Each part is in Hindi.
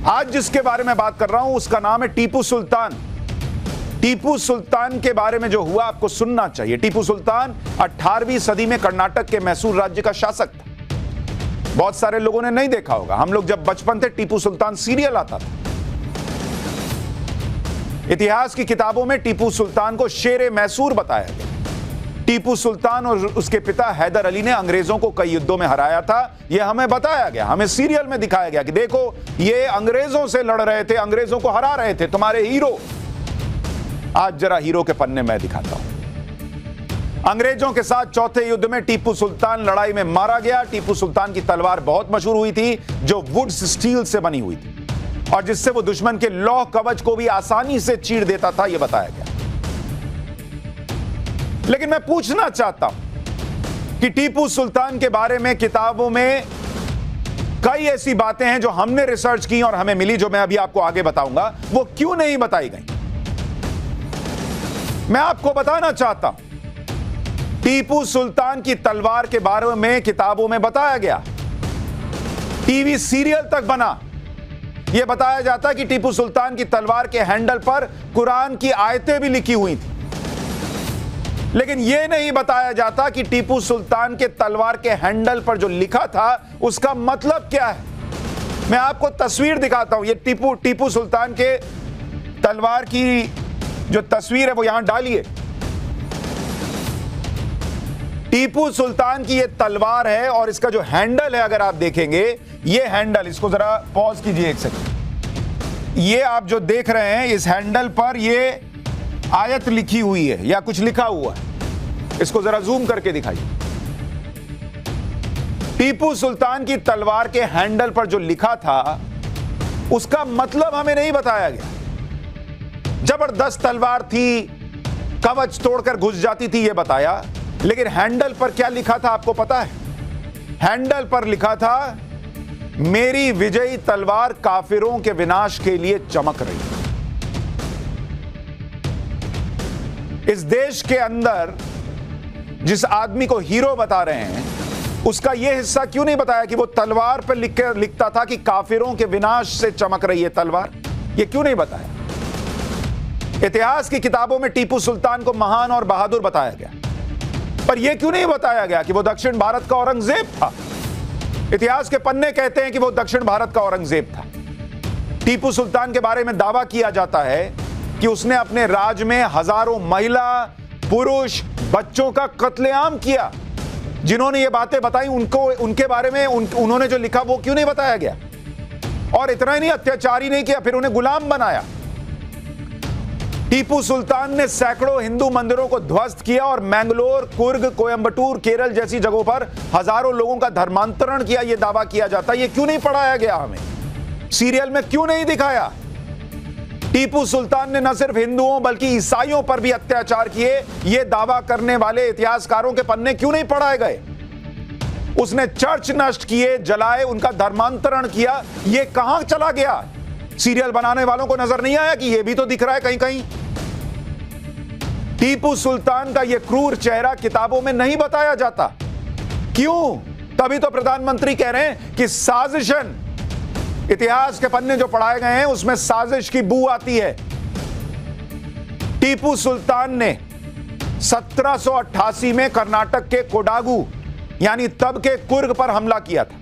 आज जिसके बारे में बात कर रहा हूं उसका नाम है टीपू सुल्तान। टीपू सुल्तान के बारे में जो हुआ आपको सुनना चाहिए। टीपू सुल्तान 18वीं सदी में कर्नाटक के मैसूर राज्य का शासक था। बहुत सारे लोगों ने नहीं देखा होगा, हम लोग जब बचपन थे टीपू सुल्तान सीरियल आता था। इतिहास की किताबों में टीपू सुल्तान को शेरे मैसूर बताया गया। टीपू सुल्तान और उसके पिता हैदर अली ने अंग्रेजों को कई युद्धों में हराया था। यह हमें बताया गया, हमें सीरियल में दिखाया गया कि देखो ये अंग्रेजों से लड़ रहे थे, अंग्रेजों को हरा रहे थे, तुम्हारे हीरो। आज जरा हीरो के पन्ने मैं दिखाता हूं। अंग्रेजों के साथ चौथे युद्ध में टीपू सुल्तान लड़ाई में मारा गया। टीपू सुल्तान की तलवार बहुत मशहूर हुई थी, जो वुड्स स्टील से बनी हुई थी और जिससे वो दुश्मन के लौह कवच को भी आसानी से चीर देता था, यह बताया गया। लेकिन मैं पूछना चाहता हूं कि टीपू सुल्तान के बारे में किताबों में कई ऐसी बातें हैं जो हमने रिसर्च की और हमें मिली, जो मैं अभी आपको आगे बताऊंगा, वो क्यों नहीं बताई गई। मैं आपको बताना चाहता हूं टीपू सुल्तान की तलवार के बारे में किताबों में बताया गया, टीवी सीरियल तक बना। यह बताया जाता है कि टीपू सुल्तान की तलवार के हैंडल पर कुरान की आयतें भी लिखी हुई थी। लेकिन यह नहीं बताया जाता कि टीपू सुल्तान के तलवार के हैंडल पर जो लिखा था उसका मतलब क्या है। मैं आपको तस्वीर दिखाता हूं। यह टीपू सुल्तान के तलवार की जो तस्वीर है वो यहां डालिए। टीपू सुल्तान की यह तलवार है और इसका जो हैंडल है, अगर आप देखेंगे, ये हैंडल, इसको जरा पॉज कीजिए एक सेकंड। ये आप जो देख रहे हैं, इस हैंडल पर ये आयत लिखी हुई है या कुछ लिखा हुआ है। इसको जरा जूम करके दिखाइए। टीपू सुल्तान की तलवार के हैंडल पर जो लिखा था उसका मतलब हमें नहीं बताया गया। जबरदस्त तलवार थी, कवच तोड़कर घुस जाती थी, यह बताया। लेकिन हैंडल पर क्या लिखा था आपको पता है? हैंडल पर लिखा था, मेरी विजयी तलवार काफिरों के विनाश के लिए चमक रही है। इस देश के अंदर जिस आदमी को हीरो बता रहे हैं, उसका यह हिस्सा क्यों नहीं बताया कि वो तलवार पर लिखता था कि काफिरों के विनाश से चमक रही है तलवार? यह क्यों नहीं बताया? इतिहास की किताबों में टीपू सुल्तान को महान और बहादुर बताया गया, पर यह क्यों नहीं बताया गया कि वो दक्षिण भारत का औरंगजेब था? इतिहास के पन्ने कहते हैं कि वो दक्षिण भारत का औरंगजेब था। टीपू सुल्तान के बारे में दावा किया जाता है कि उसने अपने राज में हजारों महिला, पुरुष, बच्चों का कत्लेआम किया। जिन्होंने ये बातें बताई उनके बारे में उन्होंने जो लिखा वो क्यों नहीं बताया गया? और इतना ही नहीं, अत्याचार ही नहीं किया, फिर उन्हें गुलाम बनाया। टीपू सुल्तान ने सैकड़ों हिंदू मंदिरों को ध्वस्त किया और मैंगलोर, कुर्ग, कोयंबटूर, केरल जैसी जगहों पर हजारों लोगों का धर्मांतरण किया, यह दावा किया जाता है। यह क्यों नहीं पढ़ाया गया हमें? सीरियल में क्यों नहीं दिखाया? टीपू सुल्तान ने न सिर्फ हिंदुओं बल्कि ईसाइयों पर भी अत्याचार किए, यह दावा करने वाले इतिहासकारों के पन्ने क्यों नहीं पढ़ाए गए? उसने चर्च नष्ट किए, जलाए, उनका धर्मांतरण किया, यह कहां चला गया? सीरियल बनाने वालों को नजर नहीं आया कि यह भी तो दिख रहा है कहीं कहीं? टीपू सुल्तान का यह क्रूर चेहरा किताबों में नहीं बताया जाता। क्यों? तभी तो प्रधानमंत्री कह रहे हैं कि साजिशन। इतिहास के पन्ने जो पढ़ाए गए हैं उसमें साजिश की बू आती है। टीपू सुल्तान ने 1788 में कर्नाटक के कोडागु यानी तब के कुर्ग पर हमला किया था।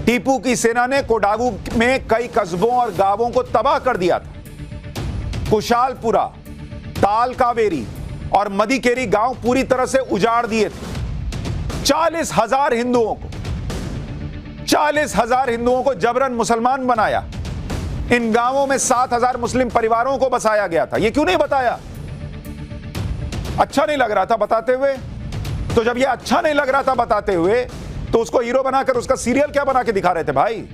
टीपू की सेना ने कोडागु में कई कस्बों और गांवों को तबाह कर दिया था। कुशालपुरा, ताल कावेरी और मदिकेरी गांव पूरी तरह से उजाड़ दिए थे। 40,000 हिंदुओं को जबरन मुसलमान बनाया। इन गांवों में 7,000 मुस्लिम परिवारों को बसाया गया था। यह क्यों नहीं बताया? अच्छा नहीं लग रहा था बताते हुए? तो जब यह अच्छा नहीं लग रहा था बताते हुए, तो उसको हीरो बनाकर उसका सीरियल क्या बना के दिखा रहे थे भाई?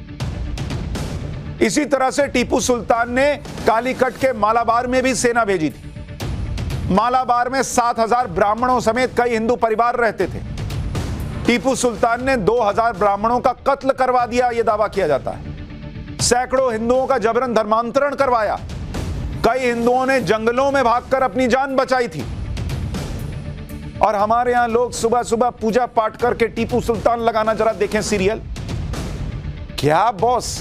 इसी तरह से टीपू सुल्तान ने कालीकट के मालाबार में भी सेना भेजी थी। मालाबार में 7,000 ब्राह्मणों समेत कई हिंदू परिवार रहते थे। टीपू सुल्तान ने 2,000 ब्राह्मणों का कत्ल करवा दिया, यह दावा किया जाता है। सैकड़ों हिंदुओं का जबरन धर्मांतरण करवाया। कई हिंदुओं ने जंगलों में भागकर अपनी जान बचाई थी। और हमारे यहां लोग सुबह सुबह पूजा पाठ करके टीपू सुल्तान लगाना, जरा देखें सीरियल। क्या बॉस,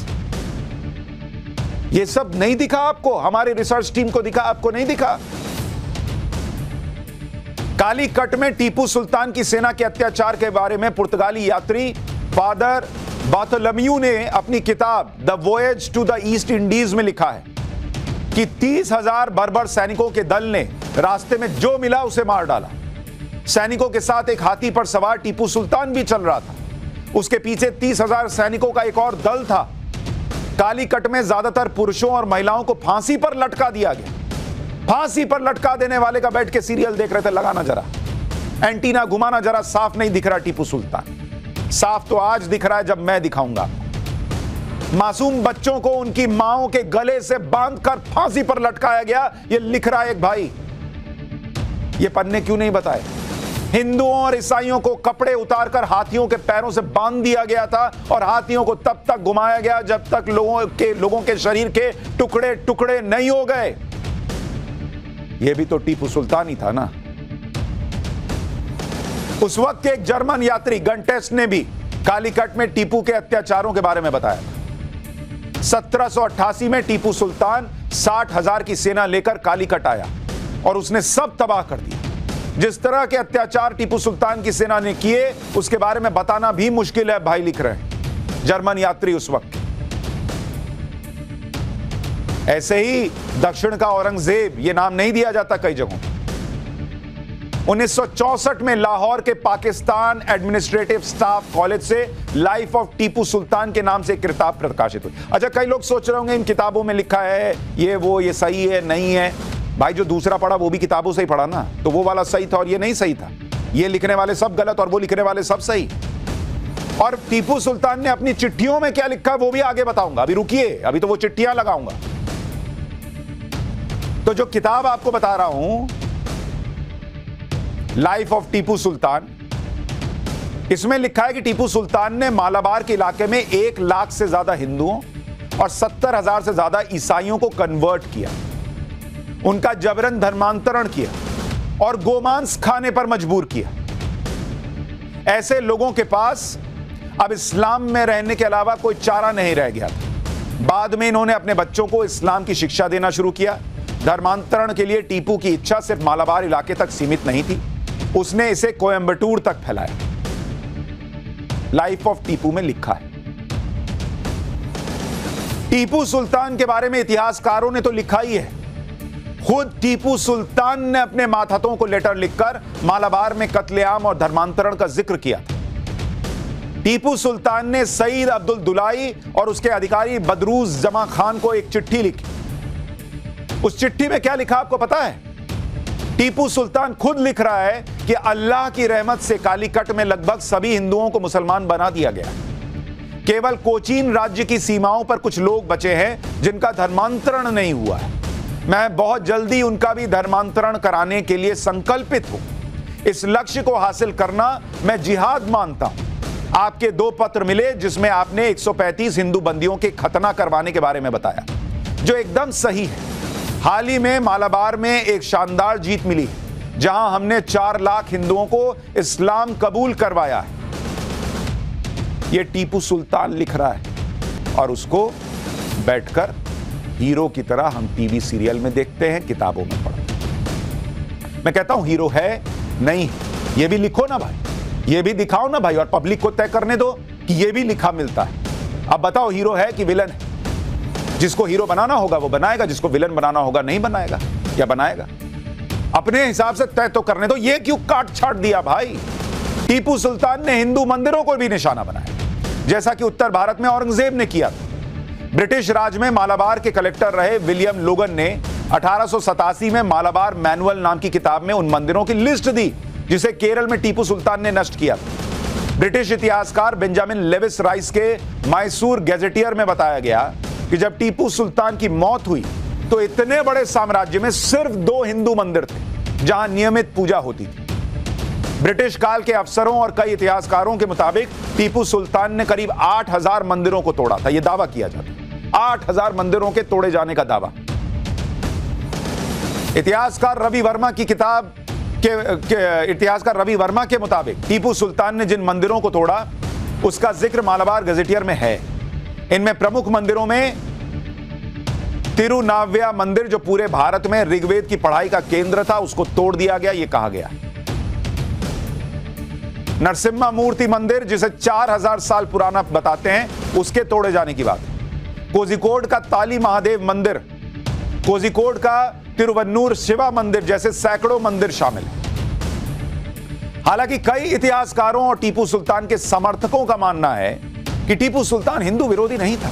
ये सब नहीं दिखा आपको? हमारी रिसर्च टीम को दिखा, आपको नहीं दिखा? कालीकट में टीपू सुल्तान की सेना के अत्याचार के बारे में पुर्तगाली यात्री फादर बार्थोलोम्यू ने अपनी किताब the voyage to the East Indies में लिखा है कि 30,000 बर्बर सैनिकों के दल ने रास्ते में जो मिला उसे मार डाला। सैनिकों के साथ एक हाथी पर सवार टीपू सुल्तान भी चल रहा था। उसके पीछे 30,000 सैनिकों का एक और दल था। कालीकट में ज्यादातर पुरुषों और महिलाओं को फांसी पर लटका दिया गया। फांसी पर लटका देने वाले का बैठ के सीरियल देख रहे थे। लगाना जरा, एंटीना घुमाना जरा, साफ नहीं दिख रहा टीपू सुल्तान। साफ तो आज दिख रहा है जब मैं दिखाऊंगा। मासूम बच्चों को उनकी मांओं के गले से बांधकर फांसी पर लटकाया गया, यह लिख रहा है एक भाई। ये पन्ने क्यों नहीं बताए? हिंदुओं और ईसाइयों को कपड़े उतारकर हाथियों के पैरों से बांध दिया गया था और हाथियों को तब तक घुमाया गया जब तक लोगों के शरीर के टुकड़े टुकड़े नहीं हो गए। यह भी तो टीपू सुल्तान ही था ना। उस वक्त के एक जर्मन यात्री गंटेस्ट ने भी कालीकट में टीपू के अत्याचारों के बारे में बताया था। 1788 में टीपू सुल्तान 60,000 की सेना लेकर कालीकट आया और उसने सब तबाह कर दिया। जिस तरह के अत्याचार टीपू सुल्तान की सेना ने किए उसके बारे में बताना भी मुश्किल है, भाई लिख रहे हैं जर्मन यात्री उस वक्त। ऐसे ही दक्षिण का औरंगजेब, यह नाम नहीं दिया जाता कई जगहों। 1964 में लाहौर के पाकिस्तान एडमिनिस्ट्रेटिव स्टाफ कॉलेज से लाइफ ऑफ टीपू सुल्तान के नाम से एक किताब प्रकाशित हुई। अच्छा, कई लोग सोच रहे होंगे इन किताबों में लिखा है ये वो, ये सही है नहीं है। भाई जो दूसरा पढ़ा वो भी किताबों से ही पढ़ा ना, तो वो वाला सही था और ये नहीं सही था। ये लिखने वाले सब गलत और वो लिखने वाले सब सही। और टीपू सुल्तान ने अपनी चिट्ठियों में क्या लिखा वो भी आगे बताऊंगा। अभी रुकिए, अभी तो वो चिट्ठियां लगाऊंगा। तो जो किताब आपको बता रहा हूं, लाइफ ऑफ टीपू सुल्तान, इसमें लिखा है कि टीपू सुल्तान ने मालाबार के इलाके में 1 लाख से ज्यादा हिंदुओं और 70,000 से ज्यादा ईसाइयों को कन्वर्ट किया, उनका जबरन धर्मांतरण किया और गोमांस खाने पर मजबूर किया। ऐसे लोगों के पास अब इस्लाम में रहने के अलावा कोई चारा नहीं रह गया था। बाद में इन्होंने अपने बच्चों को इस्लाम की शिक्षा देना शुरू किया। धर्मांतरण के लिए टीपू की इच्छा सिर्फ मालाबार इलाके तक सीमित नहीं थी, उसने इसे कोयंबटूर तक फैलाया। लाइफ ऑफ टीपू में लिखा है। टीपू सुल्तान के बारे में इतिहासकारों ने तो लिखा ही है। खुद टीपू सुल्तान ने अपने मातहतों को लेटर लिखकर मालाबार में कत्लेआम और धर्मांतरण का जिक्र किया था। टीपू सुल्तान ने सईद अब्दुल दुलाई और उसके अधिकारी बदरूज जमा खान को एक चिट्ठी लिखी। उस चिट्ठी में क्या लिखा आपको पता है? टीपू सुल्तान खुद लिख रहा है कि अल्लाह की रहमत से कालीकट में लगभग सभी हिंदुओं को मुसलमान बना दिया गया। केवल कोचीन राज्य की सीमाओं पर कुछ लोग बचे हैं जिनका धर्मांतरण नहीं हुआ है। मैं बहुत जल्दी उनका भी धर्मांतरण कराने के लिए संकल्पित हूं। इस लक्ष्य को हासिल करना मैं जिहाद मानता हूं। आपके 2 पत्र मिले जिसमें आपने 135 हिंदू बंदियों के खतना करवाने के बारे में बताया, जो एकदम सही है। हाल ही में मालाबार में एक शानदार जीत मिली जहां हमने 4 लाख हिंदुओं को इस्लाम कबूल करवाया है। यह टीपू सुल्तान लिख रहा है और उसको बैठकर हीरो की तरह हम टीवी सीरियल में देखते हैं, किताबों में पढ़ते हैं। मैं कहता हूं हीरो है नहीं, ये भी लिखो ना भाई, ये भी दिखाओ ना भाई, और पब्लिक को तय करने दो कि ये भी लिखा मिलता है। अब बताओ हीरो है कि विलन है? जिसको हीरो बनाना होगा वो बनाएगा, जिसको विलन बनाना होगा नहीं बनाएगा, या बनाएगा। अपने हिसाब से तय तो करने दो। ये क्यों काट छाट दिया भाई? टीपू सुल्तान ने हिंदू मंदिरों को भी निशाना बनाया, जैसा कि उत्तर भारत में औरंगजेब ने किया था। ब्रिटिश राज में मालाबार के कलेक्टर रहे विलियम लोगन ने 1887 में मालाबार मैनुअल नाम की किताब में उन मंदिरों की लिस्ट दी जिसे केरल में टीपू सुल्तान ने नष्ट किया। ब्रिटिश इतिहासकार बेंजामिन लेविस राइस के मैसूर गैजेटियर में बताया गया कि जब टीपू सुल्तान की मौत हुई तो इतने बड़े साम्राज्य में सिर्फ 2 हिंदू मंदिर थे जहां नियमित पूजा होती थी। ब्रिटिश काल के अफसरों और कई इतिहासकारों के मुताबिक टीपू सुल्तान ने करीब 8,000 मंदिरों को तोड़ा था। यह दावा किया जाता है 8,000 मंदिरों के तोड़े जाने का दावा। इतिहासकार रवि वर्मा के मुताबिक टीपू सुल्तान ने जिन मंदिरों को तोड़ा उसका जिक्र मालाबार गजेटियर में है। इनमें प्रमुख मंदिरों में तिरुनाव्या मंदिर जो पूरे भारत में ऋग्वेद की पढ़ाई का केंद्र था, उसको तोड़ दिया गया, यह कहा गया। नरसिम्हा मूर्ति मंदिर जिसे 4000 साल पुराना बताते हैं, उसके तोड़े जाने की बात। कोझिकोड का ताली महादेव मंदिर, कोझिकोड का तिरुवन्नूर शिवा मंदिर जैसे सैकड़ों मंदिर शामिल हैं। हालांकि कई इतिहासकारों और टीपू सुल्तान के समर्थकों का मानना है कि टीपू सुल्तान हिंदू विरोधी नहीं था।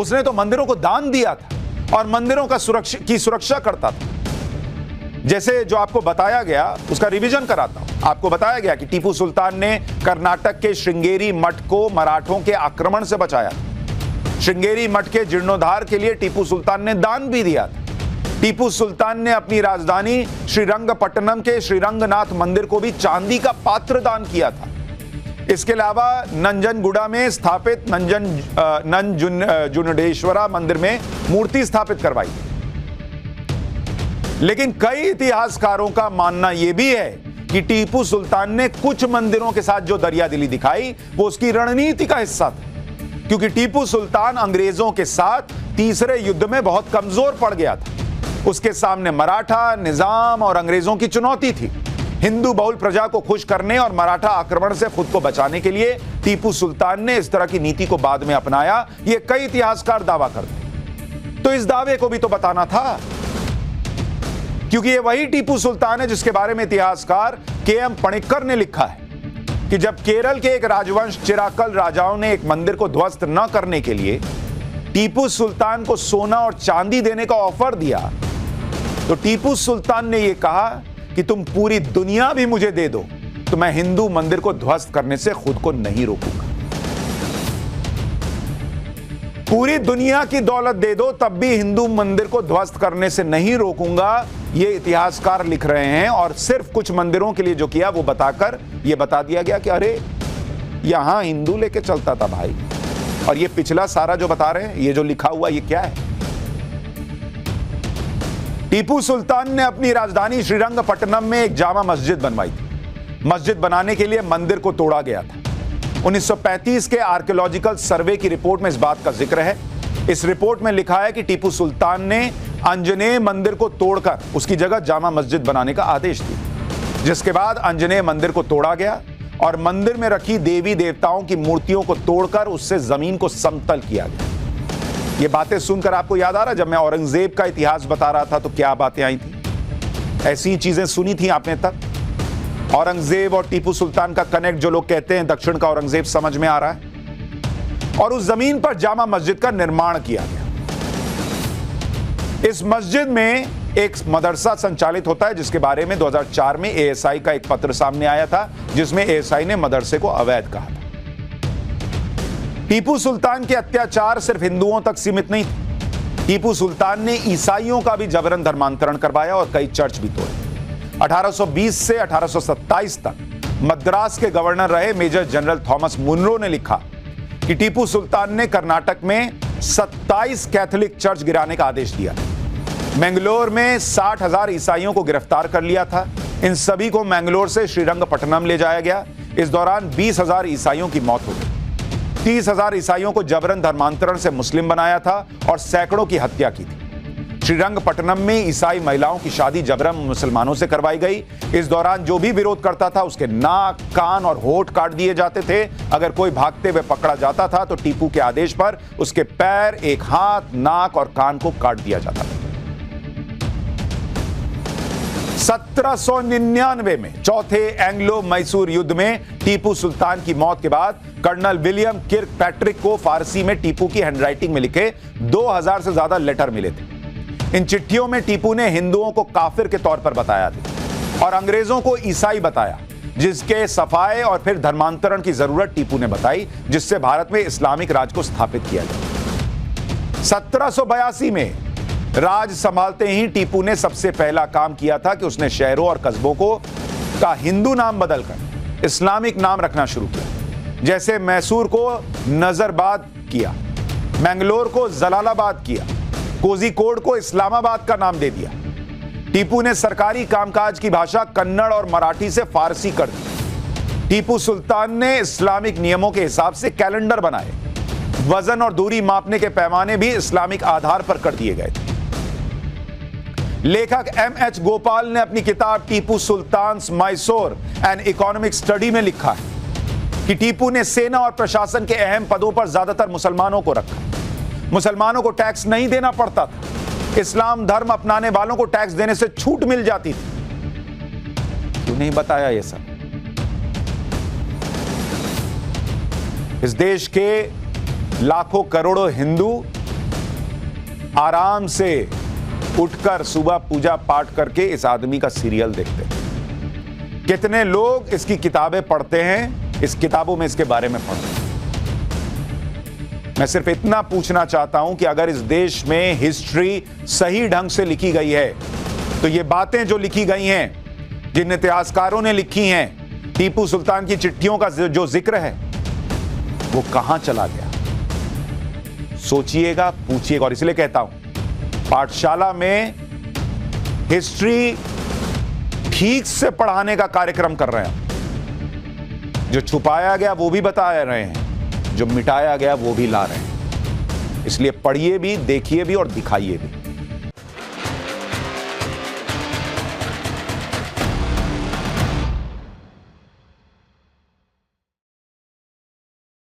उसने तो मंदिरों को दान दिया था और मंदिरों का सुरक्षा करता था। जैसे जो आपको बताया गया, उसका रिवीजन कराता हूं। आपको बताया गया कि टीपू सुल्तान ने कर्नाटक के श्रृंगेरी मठ को मराठों के आक्रमण से बचाया था। श्रृंगेरी मठ के जीर्णोद्धार के लिए टीपू सुल्तान ने दान भी दिया था। टीपू सुल्तान ने अपनी राजधानी श्रीरंगपट्टनम के श्रीरंगनाथ मंदिर को भी चांदी का पात्र दान किया था। इसके अलावा नंजनगुड़ा में स्थापित नंजुंडेश्वरा मंदिर में मूर्ति स्थापित करवाई। लेकिन कई इतिहासकारों का मानना यह भी है कि टीपू सुल्तान ने कुछ मंदिरों के साथ जो दरियादिली दिखाई, वो उसकी रणनीति का हिस्सा था, क्योंकि टीपू सुल्तान अंग्रेजों के साथ तीसरे युद्ध में बहुत कमजोर पड़ गया था। उसके सामने मराठा निजाम और अंग्रेजों की चुनौती थी। हिंदू बहुल प्रजा को खुश करने और मराठा आक्रमण से खुद को बचाने के लिए टीपू सुल्तान ने इस तरह की नीति को बाद में अपनाया, ये कई इतिहासकार दावा करते। तो इस दावे को भी तो बताना था, क्योंकि ये वही टीपू सुल्तान है जिसके बारे में इतिहासकार के.एम. पणिक्कर ने लिखा है कि जब केरल के एक राजवंश चिराकल राजाओं ने एक मंदिर को ध्वस्त न करने के लिए टीपू सुल्तान को सोना और चांदी देने का ऑफर दिया, तो टीपू सुल्तान ने यह कहा कि तुम पूरी दुनिया भी मुझे दे दो तो मैं हिंदू मंदिर को ध्वस्त करने से खुद को नहीं रोकूंगा। पूरी दुनिया की दौलत दे दो तब भी हिंदू मंदिर को ध्वस्त करने से नहीं रोकूंगा, ये इतिहासकार लिख रहे हैं। और सिर्फ कुछ मंदिरों के लिए जो किया वो बताकर यह बता दिया गया कि अरे यहां हिंदू लेके चलता था भाई। और ये पिछला सारा जो बता रहे हैं, ये जो लिखा हुआ, ये क्या है? टीपू सुल्तान ने अपनी राजधानी श्रीरंगपट्टनम में एक जामा मस्जिद बनवाई थी। मस्जिद बनाने के लिए मंदिर को तोड़ा गया था। 1935 के आर्कियोलॉजिकल सर्वे की रिपोर्ट में इस बात का जिक्र है। इस रिपोर्ट में लिखा है कि टीपू सुल्तान ने आंजनेय मंदिर को तोड़कर उसकी जगह जामा मस्जिद बनाने का आदेश दिया, जिसके बाद आंजनेय मंदिर को तोड़ा गया और मंदिर में रखी देवी देवताओं की मूर्तियों को तोड़कर उससे जमीन को समतल किया गया। ये बातें सुनकर आपको याद आ रहा है जब मैं औरंगजेब का इतिहास बता रहा था तो क्या बातें आई थी? ऐसी चीजें सुनी थी आपने तब? औरंगजेब और टीपू सुल्तान का कनेक्ट जो लोग कहते हैं दक्षिण का औरंगजेब, समझ में आ रहा है। और उस जमीन पर जामा मस्जिद का निर्माण किया गया। इस मस्जिद में एक मदरसा संचालित होता है, जिसके बारे में 2004 में एएसआई का एक पत्र सामने आया था, जिसमें एएसआई ने मदरसे को अवैध कहा था। टीपू सुल्तान के अत्याचार सिर्फ हिंदुओं तक सीमित नहीं थे। टीपू सुल्तान ने ईसाइयों का भी जबरन धर्मांतरण करवाया और कई चर्च भी तोड़े। 1820 से 1827 तक मद्रास के गवर्नर रहे मेजर जनरल थॉमस मुनरो ने लिखा कि टीपू सुल्तान ने कर्नाटक में 27 कैथोलिक चर्च गिराने का आदेश दिया। मैंगलोर में 60,000 ईसाइयों को गिरफ्तार कर लिया था। इन सभी को मैंगलोर से श्रीरंगपट्टनम ले जाया गया। इस दौरान 20,000 ईसाइयों की मौत हो गई। 30,000 ईसाइयों को जबरन धर्मांतरण से मुस्लिम बनाया था और सैकड़ों की हत्या की थी। श्रीरंगपट्टनम में ईसाई महिलाओं की शादी जबरन मुसलमानों से करवाई गई। इस दौरान जो भी विरोध करता था उसके नाक, कान और होठ काट दिए जाते थे। अगर कोई भागते हुए पकड़ा जाता था तो टीपू के आदेश पर उसके पैर, एक हाथ, नाक और कान को काट दिया जाता था। 1799 में चौथे एंग्लो मैसूर युद्ध में टीपू सुल्तान की मौत के बाद कर्नल विलियम किर्कपैट्रिक को फारसी में टीपू की हैंडराइटिंग में लिखे 2000 से ज्यादा लेटर मिले थे। इन चिट्ठियों में टीपू ने हिंदुओं को काफिर के तौर पर बताया था और अंग्रेजों को ईसाई बताया, जिसके सफाए और फिर धर्मांतरण की जरूरत टीपू ने बताई, जिससे भारत में इस्लामिक राज को स्थापित किया गया। 1782 में राज संभालते ही टीपू ने सबसे पहला काम किया था कि उसने शहरों और कस्बों का हिंदू नाम बदलकर इस्लामिक नाम रखना शुरू किया। जैसे मैसूर को नजरबाद किया, मैंगलोर को जलालाबाद किया, कोझिकोड को इस्लामाबाद का नाम दे दिया। टीपू ने सरकारी कामकाज की भाषा कन्नड़ और मराठी से फारसी कर दी। टीपू सुल्तान ने इस्लामिक नियमों के हिसाब से कैलेंडर बनाए। वजन और दूरी मापने के पैमाने भी इस्लामिक आधार पर कर दिए गए थे। लेखक M.H. गोपाल ने अपनी किताब Tipu Sultan's Mysore and economic study में लिखा है कि टीपू ने सेना और प्रशासन के अहम पदों पर ज्यादातर मुसलमानों को रखा। मुसलमानों को टैक्स नहीं देना पड़ता था, इस्लाम धर्म अपनाने वालों को टैक्स देने से छूट मिल जाती थी। क्यों नहीं बताया यह सब? इस देश के लाखों करोड़ों हिंदू आराम से उठकर सुबह पूजा पाठ करके इस आदमी का सीरियल देखते हैं। कितने लोग इसकी किताबें पढ़ते हैं, इस किताबों में इसके बारे में पढ़ते हैं। मैं सिर्फ इतना पूछना चाहता हूं कि अगर इस देश में हिस्ट्री सही ढंग से लिखी गई है तो ये बातें जो लिखी गई हैं, जिन इतिहासकारों ने लिखी हैं, टीपू सुल्तान की चिट्ठियों का जो जिक्र है वो कहां चला गया? सोचिएगा, पूछिएगा। और इसलिए कहता हूं, पाठशाला में हिस्ट्री ठीक से पढ़ाने का कार्यक्रम कर रहे हैं। जो छुपाया गया वो भी बता रहे हैं, जो मिटाया गया वो भी ला रहे हैं। इसलिए पढ़िए भी, देखिए भी और दिखाइए भी।